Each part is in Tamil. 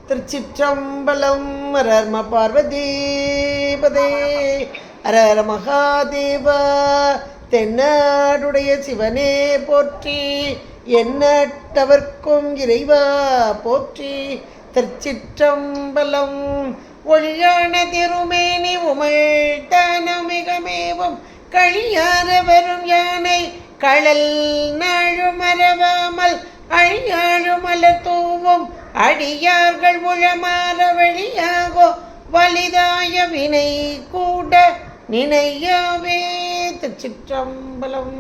திருச்சிற்றம்பலம். ஹர பார்வதீபதே ஹர மகாதேவ. தென்னாடுடைய சிவனே போற்றி, எண்ணற்றவர்க்கும் இறைவா போற்றி. திருச்சிற்றம்பலம். ஒழியான திருமேனி உமிழ்தனமிகமேவும் கழியார வரும் யானை களல் நாழுமரவாமல் அழியாழுமலர் தூவும் அடியார்கள் உளமாற வெளியாகோ வலிதாய வினை கூட நினையாவே. திருச்சிற்றம்பலம்.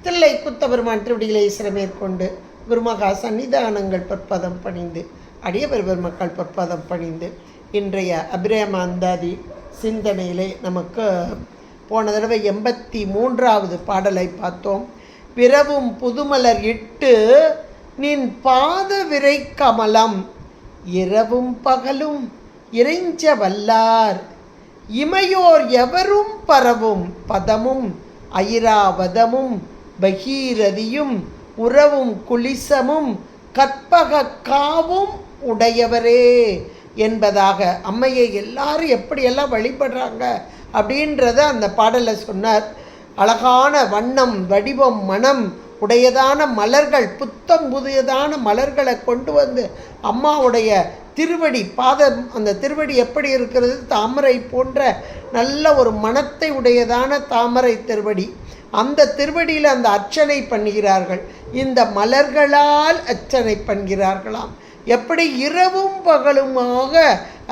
தில்லை குத்தபெருமான் திருவடிகளை சிறமேற்கொண்டு குருமகா சன்னிதானங்கள் பொற்பதம் பணிந்து அடிய பெருமக்கள் பொற்பதம் பணிந்து இன்றைய அபிரேமாந்தாதி சிந்தனையிலே நமக்கு போன தடவை 83வது பாடலை பார்த்தோம். பிறவும் புதுமலர் இட்டு நின் பாத விரை கமலம் இரவும் பகலும் இறைஞ்ச வல்லார் இமையோர் எவரும் பரவும் பதமும் ஐராவதமும் பகீரதியும் உறவும் குலிசமும் கற்பக காவும் உடையவரே என்பதாக அம்மையை எல்லாரும் எப்படியெல்லாம் வழிபடுறாங்க அப்படின்றத அந்த பாடலில் சொன்னார். அழகான வண்ணம் வடிவம் மனம் உடையதான மலர்கள், புத்தம் புதியதான மலர்களை கொண்டு வந்து அம்மாவுடைய திருவடி பாதம், அந்த திருவடி எப்படி இருக்கிறது, தாமரை போன்ற நல்ல ஒரு மனத்தை உடையதான தாமரை திருவடி. அந்த திருவடியில் அந்த அர்ச்சனை பண்ணுகிறார்கள். இந்த மலர்களால் அர்ச்சனை பண்ணுகிறார்களாம். எப்படி இரவும் பகலுமாக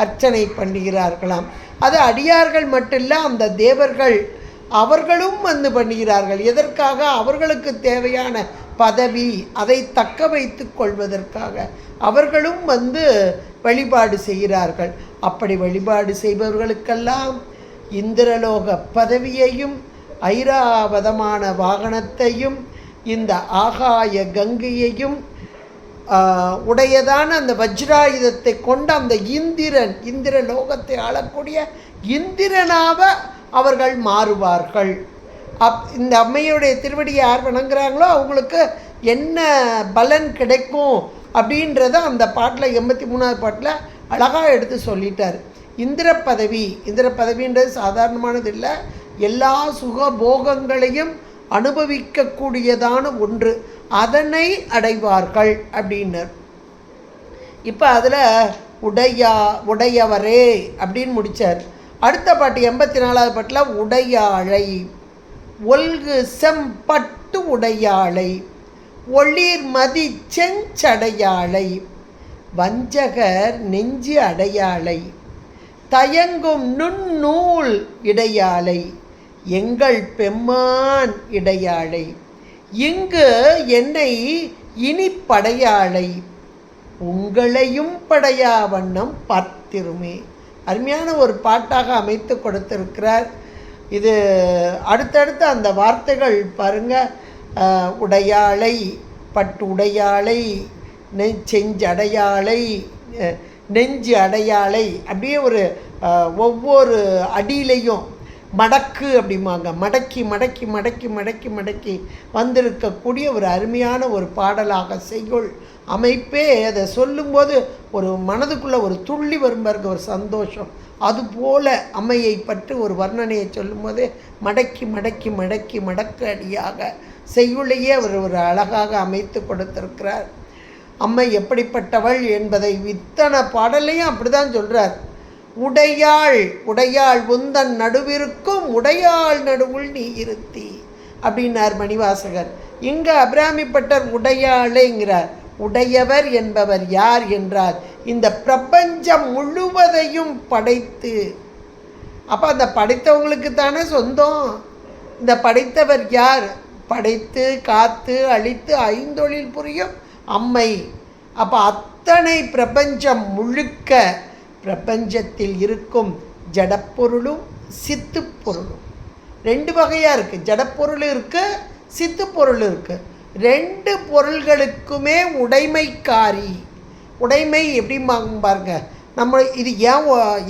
அர்ச்சனை பண்ணுகிறார்களாம். அது அடியார்கள் மட்டும் இல்லை, அந்த தேவர்கள் அவர்களும் வந்து பண்ணுகிறார்கள். எதற்காக? அவர்களுக்கு தேவையான பதவி அதை தக்க வைத்து கொள்வதற்காக அவர்களும் வந்து வழிபாடு செய்கிறார்கள். அப்படி வழிபாடு செய்பவர்களுக்கெல்லாம் இந்திரலோக பதவியையும் ஐராவதமான வாகனத்தையும் இந்த ஆகாய கங்கையையும் உடையதான அந்த வஜ்ராயுதத்தை கொண்ட அந்த இந்திரன், இந்திர லோகத்தை ஆளக்கூடிய இந்திரனாக அவர்கள் மாறுவார்கள். இந்த அம்மையுடைய திருவடியை யார் வணங்குறாங்களோ அவங்களுக்கு என்ன பலன் கிடைக்கும் அப்படின்றத அந்த பாட்டில் 83வது பாட்டில் அழகாக எடுத்து சொல்லிட்டார். இந்திர பதவின்றது சாதாரணமானது இல்லை, எல்லா சுகபோகங்களையும் அனுபவிக்கக்கூடியதான ஒன்று, அதனை அடைவார்கள் அப்படின்னர். இப்போ அதில் உடையவரே அப்படின்னு முடித்தார். அடுத்த பாட்டு 84வது பாட்டில் உடையாளை ஒல்கு செம்பட்டு உடையாளை ஒளிர் மதி செஞ்சடையாளை வஞ்சகர் நெஞ்சு அடையாளை தயங்கும் நுண்ணூல் இடையாளை எங்கள் பெம்மான் இடையாளை இங்கு என்னை இனி படையாளை உங்களையும் படையா வண்ணம் பார்த்திருமே. அருமையான ஒரு பாட்டாக அமைத்து கொடுத்திருக்கிறார். இது அடுத்தடுத்து அந்த வார்த்தைகள் பாருங்கள். உடையாளை, பட்டு உடையாளை, செஞ்சடையாளை, நெஞ்சு அடையாளை, அப்படியே ஒரு ஒவ்வொரு அடியிலையும் மடக்கு அப்படிம்பாங்க. மடக்கி மடக்கி மடக்கி மடக்கி மடக்கி வந்திருக்கக்கூடிய ஒரு அருமையான ஒரு பாடலாக செய்யுள் அமைப்பே. அதை சொல்லும்போது ஒரு மனதுக்குள்ளே ஒரு துள்ளி வரும்பாருங்க, ஒரு சந்தோஷம். அதுபோல் அம்மையை பற்றி ஒரு வர்ணனையை சொல்லும்போது மடக்கி மடக்கி மடக்கி மடக்கு அடியாக செய்யுளையே அவர் ஒரு அழகாக அமைத்து கொடுத்திருக்கிறார். அம்மை எப்படிப்பட்டவள் என்பதை இத்தனை பாடலையும் அப்படி தான் சொல்கிறார். உடையாள் உந்தன் நடுவிற்கும் உடையாள் நடுவுள் நீ இருத்தி அப்படின்னார் மணிவாசகர். இங்கே அபிராமிப்பட்டர் உடையாளேங்கிறார். உடையவர் என்பவர் யார் என்றார், இந்த பிரபஞ்சம் முழுவதையும் படைத்து. அப்போ அந்த படைத்தவங்களுக்கு தானே சொந்தம். இந்த படைத்தவர் யார்? படைத்து காத்து அழித்து ஐந்தொழில் புரியும் அம்மை. அப்போ அத்தனை பிரபஞ்சம் முழுக்க, பிரபஞ்சத்தில் இருக்கும் ஜடப்பொருளும் சித்து பொருளும் ரெண்டு வகையாக இருக்குது. ஜடப்பொருள் இருக்குது, சித்து பொருள் இருக்குது. ரெண்டு பொருள்களுக்குமே உடைமைக்காரி. உடைமை எப்படி பாருங்க, நம்ம இது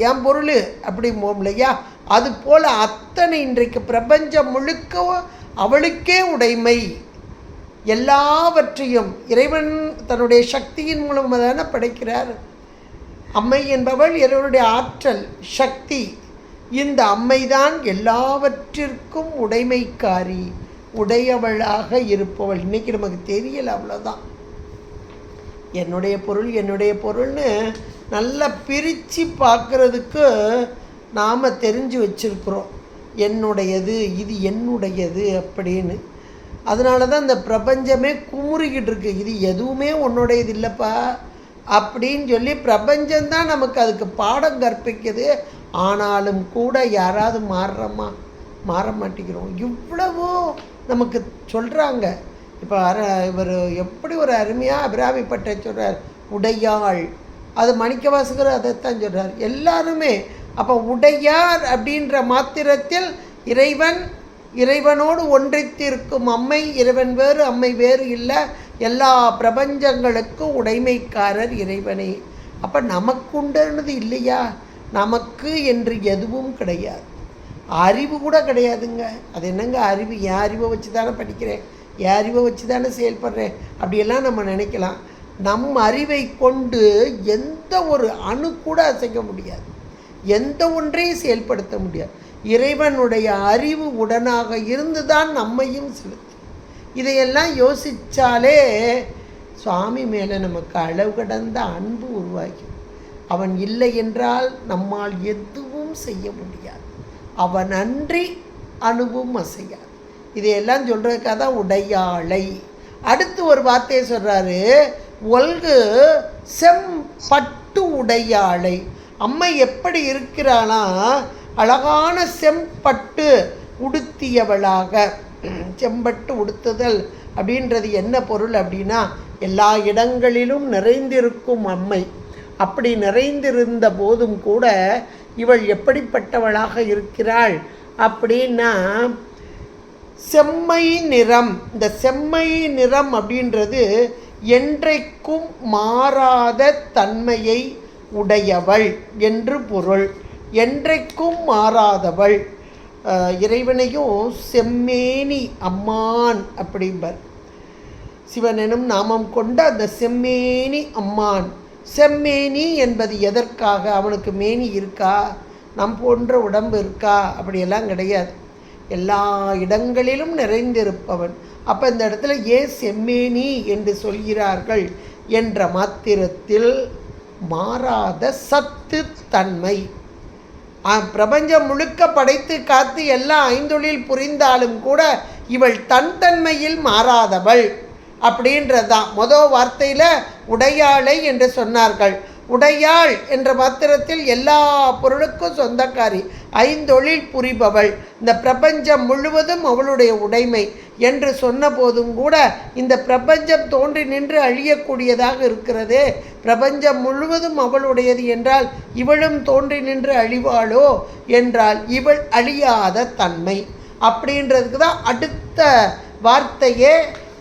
ஏன் பொருள் அப்படிம்போம் இல்லையா? அதுபோல் அத்தனை இன்றைக்கு பிரபஞ்சம் முழுக்க அவளுக்கே உடைமை. எல்லாவற்றையும் இறைவன் தன்னுடைய சக்தியின் மூலமாக தானே படைக்கிறார். அம்மை என்பவள் இறைவனுடைய ஆற்றல் சக்தி. இந்த அம்மைதான் எல்லாவற்றிற்கும் உடைமைக்காரி, உடையவளாக இருப்பவள். இன்றைக்கி நமக்கு தெரியல, அவ்வளோதான். என்னுடைய பொருள் என்னுடைய பொருள்னு நல்லா பிரித்து பார்க்குறதுக்கு நாம் தெரிஞ்சு வச்சுருக்குறோம். என்னுடையது, இது என்னுடையது அப்படின்னு. அதனால தான் இந்த பிரபஞ்சமே குமுறிக்கிட்டு இருக்கு. இது எதுவுமே உன்னுடையது இல்லைப்பா அப்படின்னு சொல்லி பிரபஞ்சம்தான் நமக்கு அதுக்கு பாடம் கற்பிக்குது. ஆனாலும் கூட யாராவது மாற மாட்டேங்கிறோம். இவ்வளவோ நமக்கு சொல்கிறாங்க. இப்போ இவர் எப்படி ஒரு அருமையாக அபிராமிப்பட்ட சொல்கிறார், உடையாள். அது மாணிக்கவாசகர் அதைத்தான் சொல்கிறார். எல்லாருமே அப்போ உடையார் அப்படின்ற மாத்திரத்தில் இறைவனோடு ஒன்றித்திருக்கும் அம்மை. இறைவன் வேறு அம்மை வேறு இல்லை. எல்லா பிரபஞ்சங்களுக்கும் உடைமைக்காரர் இறைவனே. அப்போ நமக்குண்டுன்னு இல்லையா? நமக்கு என்று எதுவும் கிடையாது. அறிவு கூட கிடையாதுங்க. அது என்னங்க அறிவு? என் அறிவை வச்சு தானே படிக்கிறேன், என் அறிவை வச்சு தானே செயல்படுறேன் அப்படியெல்லாம் நம்ம நினைக்கலாம். நம் அறிவை கொண்டு எந்த ஒரு அணு கூட அசைக்க முடியாது, எந்த ஒன்றையும் செயல்படுத்த முடியாது. இறைவனுடைய அறிவு உடனாக இருந்து தான் நம்மையும் செலுத்தும். இதையெல்லாம் யோசித்தாலே சுவாமி மேலே நமக்கு அளவு கடந்த அன்பு உருவாகி, அவன் இல்லை என்றால் நம்மால் எதுவும் செய்ய முடியாது. அவன் அன்றி அணுவும் அசையாது. இதையெல்லாம் சொல்கிறதுக்காக தான் உடையாளை. அடுத்து ஒரு வார்த்தையை சொல்கிறாரு, ஒல்கு செம்பட்டு உடையாளை. அம்மை எப்படி இருக்கிறானா, அழகான செம்பட்டு உடுத்தியவளாக. செம்பட்டு உடுத்துதல் அப்படின்றது என்ன பொருள் அப்படின்னா, எல்லா இடங்களிலும் நிறைந்திருக்கும் அம்மை. அப்படி நிறைந்திருந்த போதும் கூட இவள் எப்படிப்பட்டவளாக இருக்கிறாள் அப்படின்னா, செம்மை நிறம். இந்த செம்மை நிறம் அப்படின்றது என்றைக்கும் மாறாத தன்மையை உடையவள் என்று பொருள். என்றைக்கும் மாறாதவள். இறைவனையும் செம்மேனி அம்மான் அப்படிம்பர். சிவனெனும் நாமம் கொண்ட அந்த செம்மேனி அம்மான். செம்மேனி என்பது எதற்காக? அவனுக்கு மேனி இருக்கா, நம் போன்ற உடம்பு இருக்கா? அப்படியெல்லாம் கிடையாது. எல்லா இடங்களிலும் நிறைந்திருப்பவன். அப்போ இந்த இடத்துல ஏன் செம்மேனி என்று சொல்கிறார்கள் என்ற மாத்திரத்தில் மாறாத சத்து தன்மை. பிரபஞ்சம் முழுக்க படைத்து காத்து எல்லா ஐந்தொழில் புரிந்தாலும் கூட இவள் தன்மையில் மாறாதவள் அப்படின்றதான். மொதல் வார்த்தையில் உடையாளை என்று சொன்னார்கள். உடையாள் என்ற மாத்திரத்தில் எல்லா பொருளுக்கும் சொந்தக்காரி, ஐந்தொழில் புரிபவள், இந்த பிரபஞ்சம் முழுவதும் அவளுடைய உடைமை என்று சொன்ன போதும் கூட இந்த பிரபஞ்சம் தோன்றி நின்று அழியக்கூடியதாக இருக்கிறதே, பிரபஞ்சம் முழுவதும் அவளுடையது என்றால் இவளும் தோன்றி நின்று அழிவாளோ என்றால் இவள் அழியாத தன்மை அப்படின்றதுக்கு தான் அடுத்த வார்த்தையே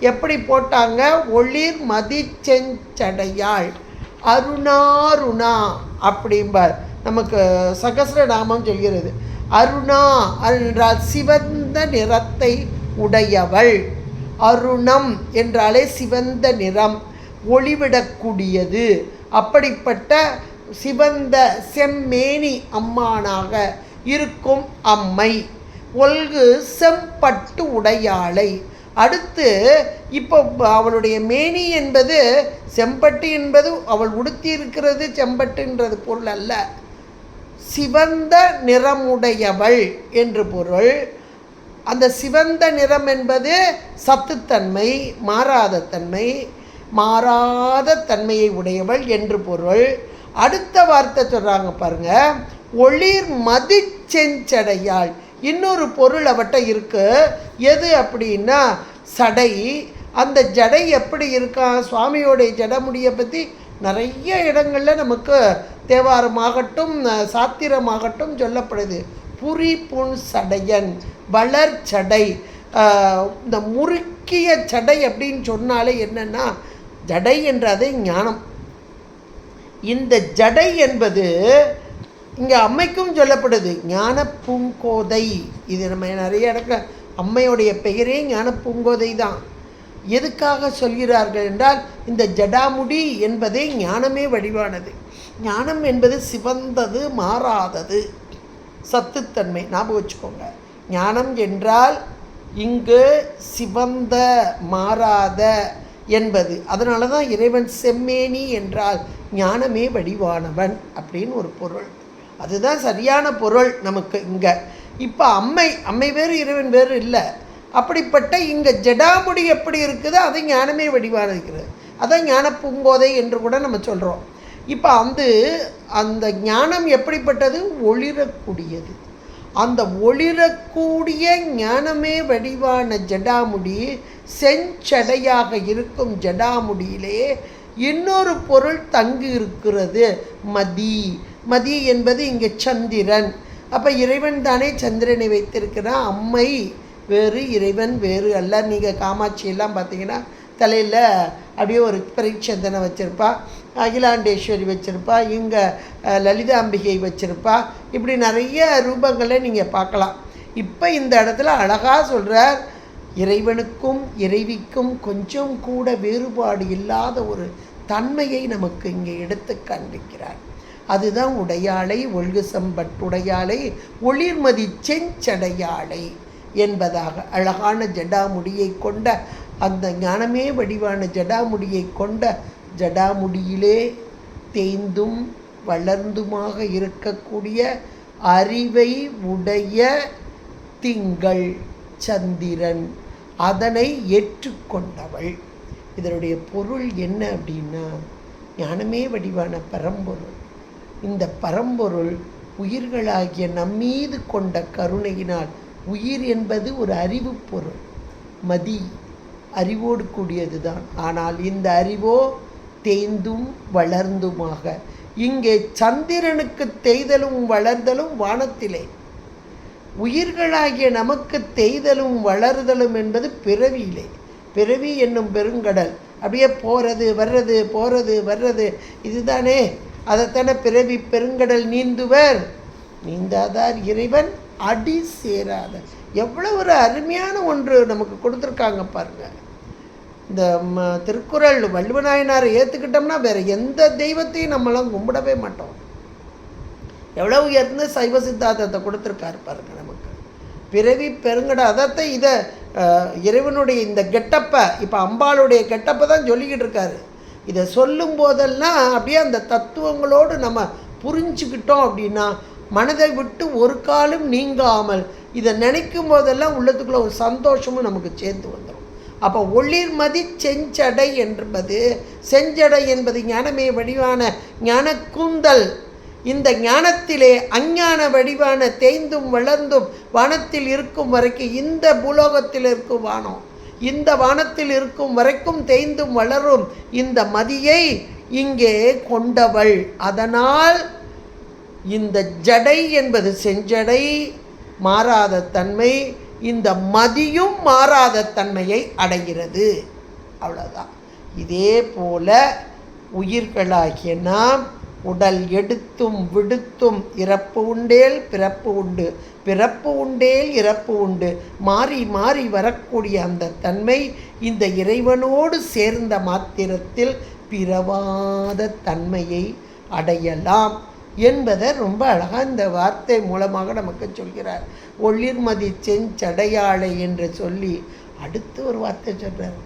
எப்படி போட்டாங்க, ஒளிர் மதிச்செஞ்சடையாள். அருணாருணா அப்படிம்பார். நமக்கு சகஸ்ரநாமம் சொல்கிறது. அருணா என்றால் சிவந்த நிறத்தை உடையவள். அருணம் என்றாலே சிவந்த நிறம், ஒளிவிடக்கூடியது. அப்படிப்பட்ட சிவந்த செம்மேனி அம்மானாக இருக்கும் அம்மை. ஒல்கு செம்பட்டு உடையாளை. அடுத்து இப்போ அவளுடைய மேனி என்பது செம்பட்டு என்பது அவள் உடுத்தி இருக்கிறது செம்பட்டுன்றது பொருள் அல்ல, சிவந்த நிறமுடையவள் என்று பொருள். அந்த சிவந்த நிறம் என்பது சத்துத்தன்மை, மாறாத தன்மை, மாறாத தன்மையை உடையவள் என்று பொருள். அடுத்த வார்த்தை சொல்கிறாங்க பாருங்க, ஒளிர் மதிச்செஞ்சடையாள். இன்னொரு பொருள் அவட்ட இருக்கு. எது அப்படின்னா சடை. அந்த ஜடை எப்படி இருக்கா, சுவாமியோடைய ஜடமுடியை பற்றி நிறைய இடங்களில் நமக்கு தேவாரமாகட்டும் சாத்திரமாகட்டும் சொல்லப்படுது. புரி புன் சடையன், வளர்ச்சடை. இந்த முறுக்கிய சடை அப்படின்னு சொன்னாலே என்னென்னா ஜடை என்றதே ஞானம். இந்த ஜடை என்பது இங்கே அம்மைக்கும் சொல்லப்படுது, ஞான பூங்கோதை. இது நம்ம நிறைய இடத்துல அம்மையுடைய பெயரே ஞான பூங்கோதை தான். எதுக்காக சொல்கிறார்கள் என்றால் இந்த ஜடாமுடி என்பதே ஞானமே வடிவானது. ஞானம் என்பது சிவந்தது, மாறாதது, சத்துத்தன்மை. ஞாபகம் வச்சுக்கோங்க. ஞானம் என்றால் இங்கு சிவந்த, மாறாத என்பது. அதனால தான் இறைவன் செம்மேனி என்றால் ஞானமே வடிவானவன் அப்படின்னு ஒரு பொருள். அதுதான் சரியான பொருள் நமக்கு இங்கே. இப்போ அம்மை வேறு இறைவன் வேறு இல்லை. அப்படிப்பட்ட இங்கே ஜடாமுடி எப்படி இருக்குதோ அதை ஞானமே வடிவான இருக்கிறது. அதான் ஞான பூங்கோதை என்று கூட நம்ம சொல்கிறோம். இப்போ அந்த ஞானம் எப்படிப்பட்டது? ஒளிரக்கூடியது. அந்த ஒளிரக்கூடிய ஞானமே வடிவான ஜடாமுடி, செஞ்சடையாக இருக்கும் ஜடாமுடியிலே இன்னொரு பொருள் தங்கி இருக்கிறது, மதி என்பது இங்கே சந்திரன். அப்போ இறைவன் தானே சந்திரனை வைத்திருக்கிறான். அம்மை வேறு, இறைவன் வேறு அல்ல. நீங்கள் காமாட்சியெல்லாம் பார்த்தீங்கன்னா தலையில் அப்படியே ஒரு பரீட்சந்தனை வச்சுருப்பா, அகிலாண்டேஸ்வரி வச்சுருப்பா, இங்கே லலிதாம்பிகை வச்சுருப்பா. இப்படி நிறைய ரூபங்களை நீங்கள் பார்க்கலாம். இப்போ இந்த இடத்துல அழகாக சொல்கிறார், இறைவனுக்கும் இறைவிக்கும் கொஞ்சம் கூட வேறுபாடு இல்லாத ஒரு தன்மையை நமக்கு இங்கே எடுத்து காண்பிக்கிறார். அதுதான் உடையாளை, ஒழுகு சம்பட்டுடையாளை, ஒளிர்மதி செஞ்சடையாளை என்பதாக அழகான ஜடாமுடியை கொண்ட, அந்த ஞானமே வடிவான ஜடாமுடியை கொண்ட, ஜடாமுடியிலே தேய்ந்தும் வளர்ந்துமாக இருக்கக்கூடிய அறிவை உடைய திங்கள் சந்திரன், அதனை ஏற்றுக்கொண்டவள். இதனுடைய பொருள் என்ன அப்படின்னா, ஞானமே வடிவான பரம்பொருள். இந்த பரம்பொருள் உயிர்களாகிய நம்மீது கொண்ட கருணையினால், உயிர் என்பது ஒரு அறிவு பொருள், மதி அறிவோடு கூடியது தான். ஆனால் இந்த அறிவோ தேய்ந்தும் வளர்ந்துமாக. இங்கே சந்திரனுக்கு தேய்தலும் வளர்தலும் வானத்திலே, உயிர்களாகிய நமக்கு தேய்தலும் வளர்தலும் என்பது பிறவியிலே. பிறவி என்னும் பெருங்கடல் அப்படியே போகிறது வர்றது, போகிறது வர்றது, இதுதானே. அதைத்தானே பிறவி பெருங்கடல் நீந்துவர், நீந்தாதார் இறைவன் அடி சேராத. எவ்வளோ ஒரு அருமையான ஒன்று நமக்கு கொடுத்துருக்காங்க பாருங்க. இந்த திருக்குறள் வள்ளுவநாயனாரை ஏற்றுக்கிட்டோம்னா வேறு எந்த தெய்வத்தையும் நம்மளாம் கும்பிடவே மாட்டோம். எவ்வளோ உயர்ந்த சைவ சித்தாந்தத்தை கொடுத்துருக்காரு பாருங்க நமக்கு. பிறவி பெருங்கடை, அதைத்த இதை இறைவனுடைய இந்த கெட்டப்பை, இப்போ அம்பாளுடைய கெட்டப்பை தான் சொல்லிக்கிட்டு இருக்காரு. இதை சொல்லும் போதெல்லாம் அப்படியே அந்த தத்துவங்களோடு நம்ம புரிஞ்சுக்கிட்டோம் அப்படின்னா மனதை விட்டு ஒரு காலம் நீங்காமல் இதை நினைக்கும் போதெல்லாம் உள்ளத்துக்குள்ள ஒரு சந்தோஷமும் நமக்கு சேர்ந்து வந்துடும். அப்போ ஒளிர்மதி செஞ்சடை என்பது, செஞ்சடை என்பது ஞானமே வடிவான ஞான கூந்தல். இந்த ஞானத்திலே அஞ்ஞான வடிவான தேய்ந்தும் வளர்ந்தும் வானத்தில் இருக்கும் வரைக்கும், இந்த பூலோகத்தில் இருக்கும் வானம், இந்த வானத்தில் இருக்கும் வரைக்கும் தேய்ந்தும் வளரும் இந்த மதியை இங்கே கொண்டவள். அதனால் இந்த ஜடை என்பது செஞ்சடை, மாறாத தன்மை, இந்த மதியும் மாறாத தன்மையை அடைகிறது. அவ்வளோதான். இதே போல உயிர்களாகிய நாம் உடல் எடுத்தும் விடுத்தும் இறப்பு உண்டேல் பிறப்பு உண்டு, பிறப்பு உண்டேல் இறப்பு உண்டு, மாறி மாறி வரக்கூடிய அந்த தன்மை இந்த இறைவனோடு சேர்ந்த மாத்திரத்தில் பிறவாத தன்மையை அடையலாம் என்பதை ரொம்ப அழகாக இந்த வார்த்தை மூலமாக நமக்கு சொல்கிறார். ஒளிர்மதி செஞ்சடையாளை என்று சொல்லி அடுத்து ஒரு வார்த்தை சொல்கிறார்.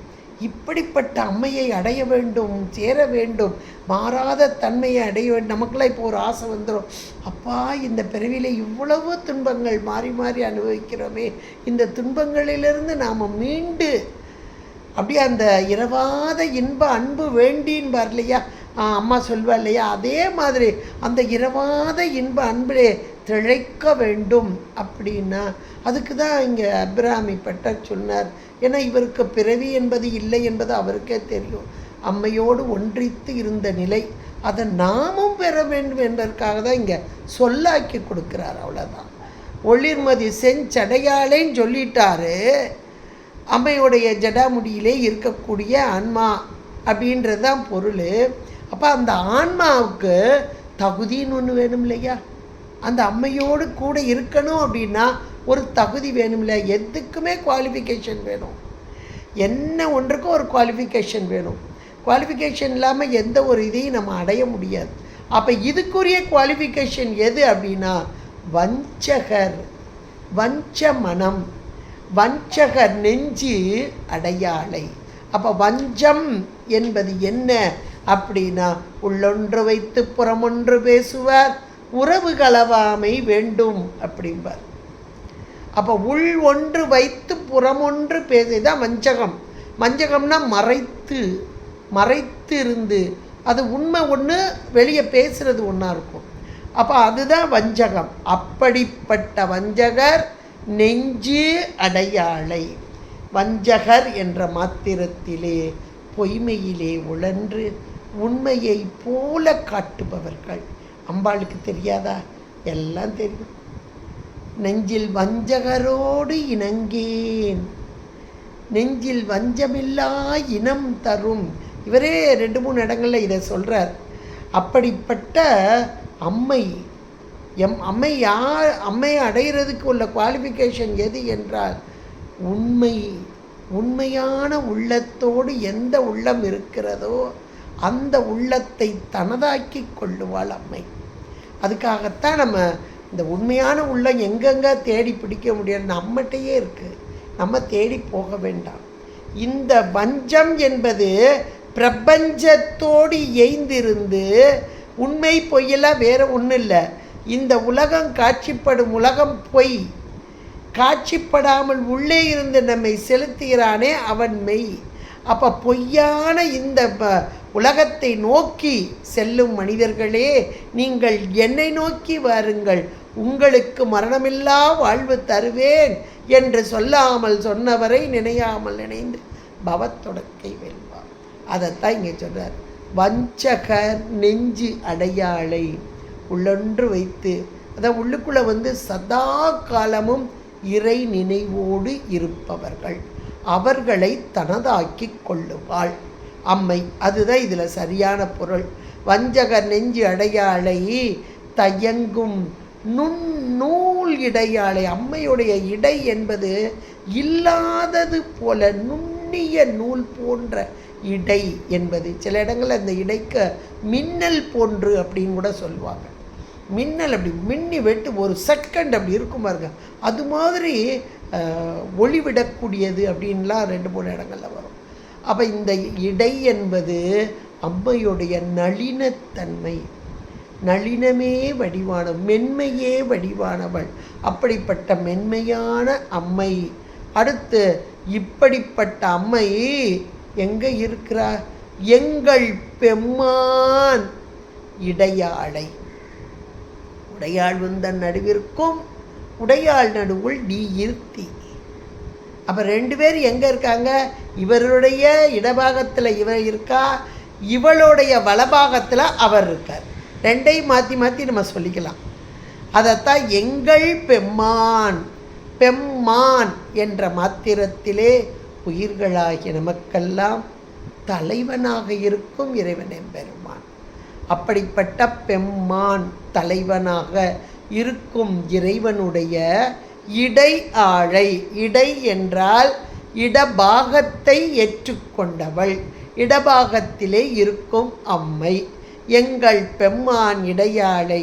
இப்படிப்பட்ட அம்மையை அடைய வேண்டும், சேர வேண்டும், மாறாத தன்மையை அடைய வேண்டும். நமக்குலாம் இப்போ ஒரு ஆசை வந்துடும், அப்பா இந்த பிறவியில் இவ்வளவு துன்பங்கள் மாறி மாறி அனுபவிக்கிறோமே, இந்த துன்பங்களிலிருந்து நாம் மீண்டு அப்படியே அந்த இரவாத இன்ப அன்பு வேண்டின்பார் இல்லையா, அம்மா சொல்வா இல்லையா, அதே மாதிரி அந்த இரவாத இன்ப அன்பிலே திளைக்க வேண்டும். அப்படின்னா அதுக்கு தான் இங்கே அபிராமி பட்டர் சொன்னார். ஏன்னா இவருக்கு பிறவி என்பது இல்லை என்பது அவருக்கே தெரியும். அம்மையோடு ஒன்றித்து இருந்த நிலை, அதை நாமும் பெற வேண்டும் என்பதற்காக தான் இங்கே சொல்லாக்கி கொடுக்குறார். அவ்வளோதான். ஒளிர்மதி செஞ்சடையாளேன்னு சொல்லிட்டாரு. அம்மையுடைய ஜடாமுடியிலே இருக்கக்கூடிய ஆன்மா அப்படின்றது தான் பொருள். அப்போ அந்த ஆன்மாவுக்கு தகுதின்னு ஒன்று வேணும் இல்லையா, அந்த அம்மையோடு கூட இருக்கணும் அப்படின்னா ஒரு தகுதி வேணும் இல்லையா. எதுக்குமே குவாலிஃபிகேஷன் வேணும், என்ன ஒன்றுக்கும் ஒரு குவாலிஃபிகேஷன் வேணும். குவாலிஃபிகேஷன் இல்லாமல் எந்த ஒரு இதையும் நம்ம அடைய முடியாது. அப்போ இதுக்குரிய குவாலிஃபிகேஷன் எது அப்படின்னா வஞ்சகர், வஞ்ச மனம், வஞ்சகர் நெஞ்சு அடையாளை. அப்போ வஞ்சம் என்பது என்ன அப்படின்னா உள்ளொன்று வைத்து புறமொன்று பேசுவார், உறவு கலவாமை வேண்டும் அப்படிம்பார். அப்போ உள் ஒன்று வைத்து புறமொன்று பேசுதான் வஞ்சகம். வஞ்சகம்னா மறைத்து இருந்து அது உண்மை ஒன்று வெளியே பேசுகிறது ஒன்றா இருக்கும். அப்போ அதுதான் வஞ்சகம். அப்படிப்பட்ட வஞ்சகர் நெஞ்சு அடையாளை. வஞ்சகர் என்ற மாத்திரத்திலே பொய்மையிலே உழன்று உண்மையை போல காட்டுபவர்கள். அம்பாளுக்கு தெரியாதா? எல்லாம் தெரியும். நெஞ்சில் வஞ்சகரோடு இணங்கேன், நெஞ்சில் வஞ்சமில்லா இனம் தரும். இவரே 2-3 இடங்களில் இதை சொல்கிறார். அப்படிப்பட்ட அம்மை, அம்மையை அடைகிறதுக்கு உள்ள குவாலிஃபிகேஷன் எது என்றால் உண்மையான உள்ளத்தோடு எந்த உள்ளம் இருக்கிறதோ அந்த உள்ளத்தை தனதாக்கி கொள்ளுவாள் அம்மை. அதுக்காகத்தான் நம்ம இந்த உண்மையான உள்ளம் எங்கெங்கே தேடி பிடிக்க முடியாது, நம்மகிட்டையே இருக்குது, நம்ம தேடி போக வேண்டாம். இந்த வஞ்சம் என்பது பிரபஞ்சத்தோடு எய்ந்திருந்து உண்மை பொய்யெல்லாம் வேறு ஒன்றும் இல்லை. இந்த உலகம் காட்சிப்படும் உலகம் பொய். காட்சிப்படாமல் உள்ளே இருந்து நம்மை செலுத்துகிறானே அவன் மெய். அப்போ பொய்யான இந்த உலகத்தை நோக்கி செல்லும் மனிதர்களே, நீங்கள் என்னை நோக்கி வாருங்கள், உங்களுக்கு மரணமில்லா வாழ்வு தருவேன் என்று சொல்லாமல் சொன்னவரை நினையாமல் நினைந்து பவத்தொடக்கை வெல்வார். அதைத்தான் இங்கே சொல்கிறார். வஞ்சகர் நெஞ்சு அடையாளை உள்ளொன்று வைத்து, அதான் உள்ளுக்குள்ளே சதா காலமும் இறை நினைவோடு இருப்பவர்கள், அவர்களை தனதாக்கி கொள்ளுவாள் அம்மை. அதுதான் இதில் சரியான பொருள். வஞ்சகர் நெஞ்சு அடையாளை தயங்கும் நூல் இடையாளை. அம்மையுடைய இடை என்பது இல்லாதது போல நுண்ணிய நூல் போன்ற இடை என்பது. சில இடங்களில் அந்த இடைக்கு மின்னல் போன்று அப்படின்னு கூட சொல்லுவாங்க. மின்னல் அப்படி மின்னி வெட்டு ஒரு செகண்ட் அப்படி இருக்கும் பாருங்க, அது மாதிரி ஒளிவிடக்கூடியது அப்படின்லாம் 2-3 இடங்களில் வரும். அப்போ இந்த இடை என்பது அம்மையுடைய நளினத்தன்மை, நளினமே வடிவான மென்மையே வடிவானவள். அப்படிப்பட்ட மென்மையான அம்மை. அடுத்து இப்படிப்பட்ட அம்மை எங்கே இருக்கிறார்? எங்கள் பெம்மான் இடையாளை. உடையாள் வந்தன் நடுவிற்கும் உடையாள் நடுவுள் நீ இருத்தி. அப்போ 2 பேர் எங்கே இருக்காங்க? இவருடைய இடபாகத்தில் இவர் இருக்கா, இவளுடைய வலபாகத்தில் அவர் இருக்கார். 2ஐயும் மாற்றி மாற்றி நம்ம சொல்லிக்கலாம். அதைத்தான் எங்கள் பெம்மான், பெம்மான் என்ற மாத்திரத்திலே உயிர்களாகிய நமக்கெல்லாம் தலைவனாக இருக்கும் இறைவன் எம்பெருமான். அப்படிப்பட்ட பெம்மான் தலைவனாக இருக்கும் இறைவனுடைய இடை ஆழை. இடை என்றால் இடபாகத்தை ஏற்றுக்கொண்டவள், இடபாகத்திலே இருக்கும் அம்மை. எங்கள் பெம்மான் இடையாளை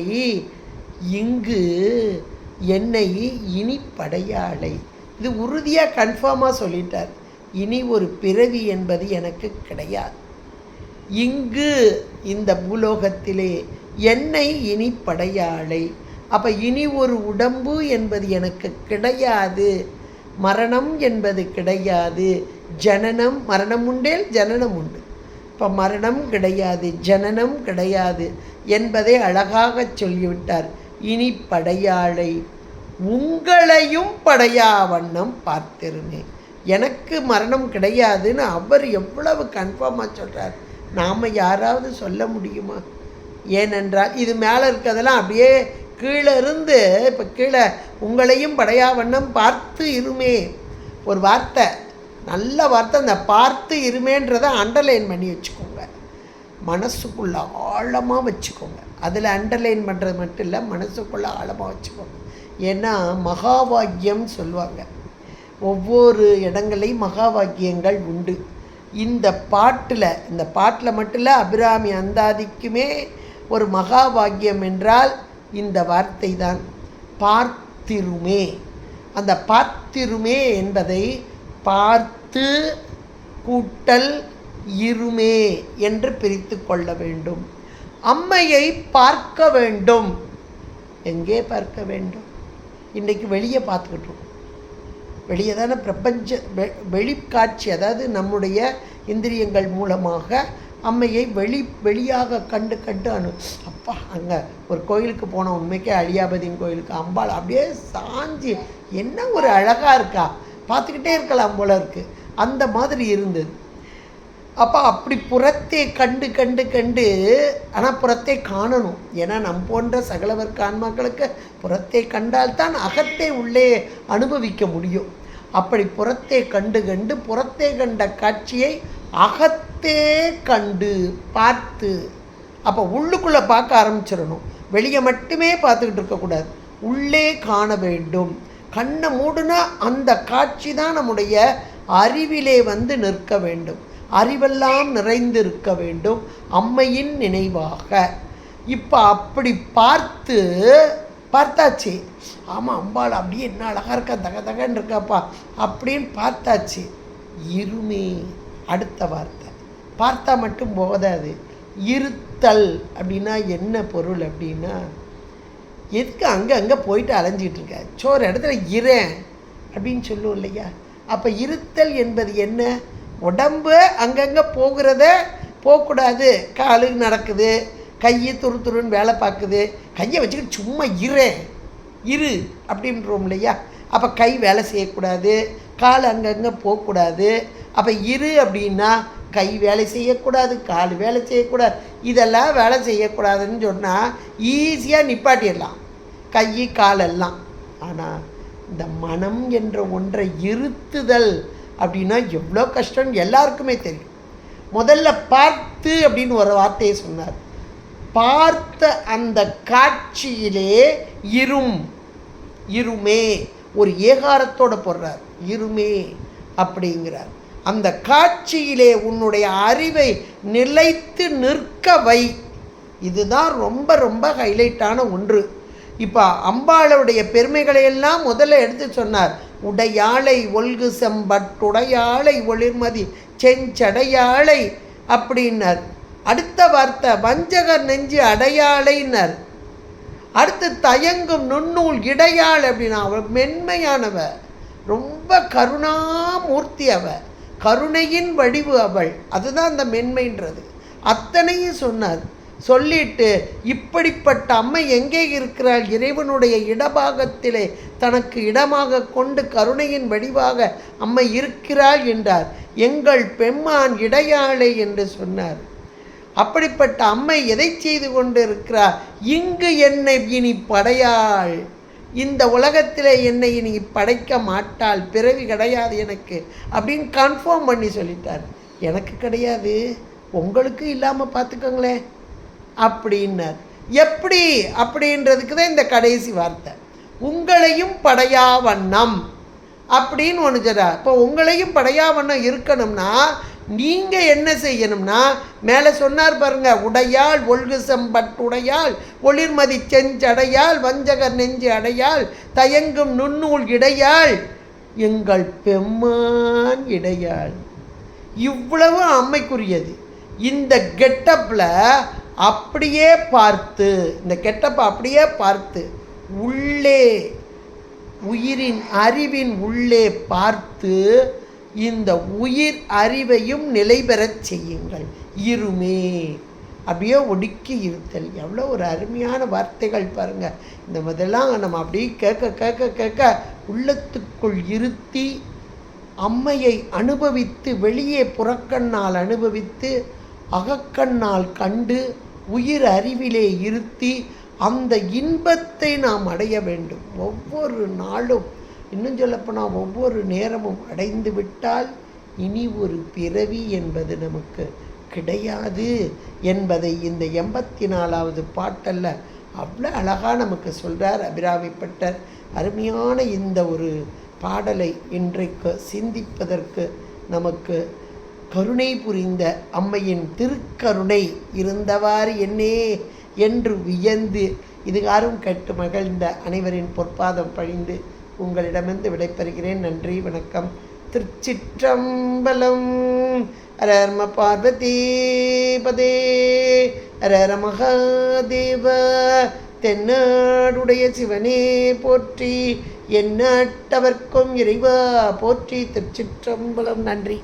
இங்கு என்னை இனி படையாளை. இது உறுதியாக கன்ஃபார்மாக சொல்லிட்டார். இனி ஒரு பிறவி என்பது எனக்கு கிடையாது. இங்கு இந்த பூலோகத்திலே என்னை இனி படையாளை. அப்போ இனி ஒரு உடம்பு என்பது எனக்கு கிடையாது, மரணம் என்பது கிடையாது. ஜனனம் மரணம் உண்டேல் ஜனனம் உண்டு. இப்போ மரணம் கிடையாது, ஜனனம் கிடையாது என்பதை அழகாக சொல்லிவிட்டார். இனி படையாளை உங்களையும் படையா வண்ணம் பார்த்திருமே. எனக்கு மரணம் கிடையாதுன்னு அவர் எவ்வளவு கன்ஃபார்மாக சொல்கிறார். நாம் யாராவது சொல்ல முடியுமா? ஏனென்றால் இது மேலே இருக்கிறதெல்லாம் அப்படியே கீழே இருந்து இப்போ கீழே உங்களையும் படையா வண்ணம் பார்த்து இருமே. ஒரு வார்த்தை, நல்ல வார்த்தை. அந்த பார்த்து இருமேன்றதை அண்டர்லைன் பண்ணி வச்சுக்கோங்க, மனசுக்குள்ளே ஆழமாக வச்சுக்கோங்க. அதில் அண்டர்லைன் பண்ணுறது மட்டும் இல்லை, மனசுக்குள்ளே ஆழமாக வச்சுக்கோங்க. ஏன்னா மகாவாக்கியம் சொல்லுவாங்க. ஒவ்வொரு இடங்களையும் மகாவாக்கியங்கள் உண்டு. இந்த பாட்டில் மட்டும் இல்லை, அபிராமி அந்தாதிக்குமே ஒரு மகா பாக்கியம் என்றால் இந்த வார்த்தை தான். பார்த்திருமே. அந்த பார்த்திருமே என்பதை பார்த்து கூட்டல் இருமே என்று பிரித்து கொள்ள வேண்டும். அம்மையை பார்க்க வேண்டும். எங்கே பார்க்க வேண்டும்? இன்றைக்கு வெளியே பார்த்துக்கிட்டோம். வெளியே தானே பிரபஞ்ச வெளிக்காட்சி, அதாவது நம்முடைய இந்திரியங்கள் மூலமாக அம்மையை வெளியாக கண்டு அப்பா அங்கே ஒரு கோயிலுக்கு போனோம், உண்மைக்கே அழியாபதியின் கோயிலுக்கு அம்பாள் அப்படியே சாஞ்சி என்ன ஒரு அழகாக இருக்கா, பார்த்துக்கிட்டே இருக்கலாம் போல இருக்குது, அந்த மாதிரி இருந்தது. அப்போ அப்படி புறத்தை கண்டு ஆனால் புறத்தை காணணும். ஏன்னா நம் போன்ற சகலவர்க்க ஆன்மாக்களுக்கு புறத்தை கண்டால்தான் அகத்தை உள்ளே அனுபவிக்க முடியும். அப்படி புறத்தை கண்டு புறத்தை கண்ட காட்சியை அகத்தே கண்டு பார்த்து, அப்போ உள்ளுக்குள்ளே பார்க்க ஆரம்பிச்சிடணும். வெளியே மட்டுமே பார்த்துக்கிட்டு இருக்கக்கூடாது, உள்ளே காண வேண்டும். கண்ணை மூடுனா அந்த காட்சி தான் நம்முடைய அறிவிலே வந்து நிற்க வேண்டும். அறிவெல்லாம் நிறைந்திருக்க வேண்டும் அம்மையின் நினைவாக. இப்போ அப்படி பார்த்தாச்சு. ஆமாம், அம்பாள் அப்படியே என்ன அழகாக இருக்கா, தகன்னு இருக்காப்பா அப்படின்னு பார்த்தாச்சு. இருமே அடுத்த வார்த்தை. பார்த்தா மட்டும் போதாது, இருத்தல் அப்படின்னா என்ன பொருள் அப்படின்னா, எதுக்கு அங்கே போயிட்டு அலைஞ்சிக்கிட்டு இருக்க, சோறு இடத்துல இரேன் அப்படின்னு சொல்லுவோம் இல்லையா. அப்போ இருத்தல் என்பது என்ன? உடம்பு அங்கங்கே போகக்கூடாது. காலு நடக்குது, கையை துருன்னு வேலை பார்க்குது, கையை வச்சுக்கிட்டு சும்மா இரு அப்படின்றோம் இல்லையா. அப்போ கை வேலை செய்யக்கூடாது, கால் அங்கங்கே போகக்கூடாது. அப்போ இரு அப்படின்னா கை வேலை செய்யக்கூடாது, கால் வேலை செய்யக்கூடாது, இதெல்லாம் வேலை செய்யக்கூடாதுன்னு சொன்னால் ஈஸியாக நிப்பாட்டிடலாம் கை காலெல்லாம். ஆனால் இந்த மனம் என்ற ஒன்றை இருத்துதல் அப்படின்னா எவ்வளோ கஷ்டம்னு எல்லாருக்குமே தெரியும். முதல்ல பார்த்து அப்படின்னு ஒரு வார்த்தையை சொன்னார். பார்த்த அந்த காட்சியிலே இருமே, ஒரு ஏகாரத்தோடு போடுறார், இருமே அப்படிங்கிறார். அந்த காட்சியிலே உன்னுடைய அறிவை நிலைத்து நிற்க வை. இதுதான் ரொம்ப ரொம்ப ஹைலைட்டான ஒன்று. இப்போ அம்பாளுடைய பெருமைகளையெல்லாம் முதல்ல எடுத்து சொன்னார். உடையாளை ஒல்கு செம்பட்டுடையாளை ஒளிர்மதி செஞ்சடையாளை அப்படின்னார். அடுத்த வார்த்தை வஞ்சகர் நெஞ்சு அடையாளைன்னார். அடுத்து தயங்கும் நுண்ணூல் இடையாள் அப்படின்னா அவள் மென்மையானவ, ரொம்ப கருணாமூர்த்தி, அவ கருணையின் வடிவு அவள், அதுதான் அந்த மென்மைன்றது. அத்தனையும் சொன்னார். சொல்லிட்டு இப்படிப்பட்ட அம்மை எங்கே இருக்கிறாள்? இறைவனுடைய இடபாகத்திலே தனக்கு இடமாக கொண்டு கருணையின் வடிவாக அம்மை இருக்கிறாள் என்றார். எங்கள் பெம்மான் இடையாளை என்று சொன்னார். அப்படிப்பட்ட அம்மை எதை செய்து கொண்டு இருக்கிறார்? இங்கு என்னை இனி படையாள், இந்த உலகத்தில் என்னை இனி படைக்க மாட்டாள், பிறவி கிடையாது எனக்கு அப்படின்னு கன்ஃபார்ம் பண்ணி சொல்லிட்டார். எனக்கு கிடையாது, உங்களுக்கு இல்லாமல் பார்த்துக்கோங்களேன் அப்படின்னார். எப்படி அப்படின்றதுக்கு தான் இந்த கடைசி வார்த்தை. உங்களையும் படையா வண்ணம் அப்படின்னு ஒன்று சொல்கிறார். இப்போ உங்களையும் படையா வண்ணம் இருக்கணும்னா நீங்கள் என்ன செய்யணும்னா, மேலே சொன்னார் பாருங்க, உடையாள் ஒல்கு செம்பட்டுடையாள் ஒளிர்மதி செஞ்சடையாள் வஞ்சகர் நெஞ்சு அடையாள் தயங்கும் நுண்ணூல் இடையாள் எங்கள் பெம்மான் இடையாள். இவ்வளவு அம்மைக்குரியது. இந்த கெட்டப்பில் அப்படியே பார்த்து, இந்த கெட்டப்பை அப்படியே பார்த்து உள்ளே உயிரின் அறிவின் உள்ளே பார்த்து இந்த உயிர் அறிவையும் நிலை பெறச் செய்யுங்கள். இருமே, அப்படியே ஒடுக்கி இருத்தல். எவ்வளோ ஒரு அருமையான வார்த்தைகள் பாருங்கள். இந்த முதலாம் நம்ம அப்படியே கேட்க உள்ளத்துக்குள் இருத்தி அம்மையை அனுபவித்து, வெளியே புறக்கண்ணால் அனுபவித்து அகக்கண்ணால் கண்டு உயிர் அறிவிலே இருத்தி அந்த இன்பத்தை நாம் அடைய வேண்டும். ஒவ்வொரு நாளும், இன்னும் சொல்லப்போனால் ஒவ்வொரு நேரமும் அடைந்து விட்டால் இனி ஒரு பிறவி என்பது நமக்கு கிடையாது என்பதை இந்த 84வது பாட்டல்ல அவ்வளோ அழகாக நமக்கு சொல்கிறார் அபிராமிப்பட்டர். அருமையான இந்த ஒரு பாடலை இன்றைக்கு சிந்திப்பதற்கு நமக்கு கருணை புரிந்த அம்மையின் திருக்கருணை இருந்தவாறு என்னே என்று வியந்து இதுகாரும் கேட்டு மகிழ்ந்த அனைவரின் பொற்பாதம் பழிந்து உங்களிடமிருந்து விடைபெறுகிறேன். நன்றி, வணக்கம். திருச்சிற்றம்பலம். ஹரஹர பார்வதி பதே, ஹரஹர மகாதேவ. தென்னாடுடைய சிவனே போற்றி, எந்நாட்டவர்க்கும் இறைவா போற்றி. திருச்சிற்றம்பலம். நன்றி.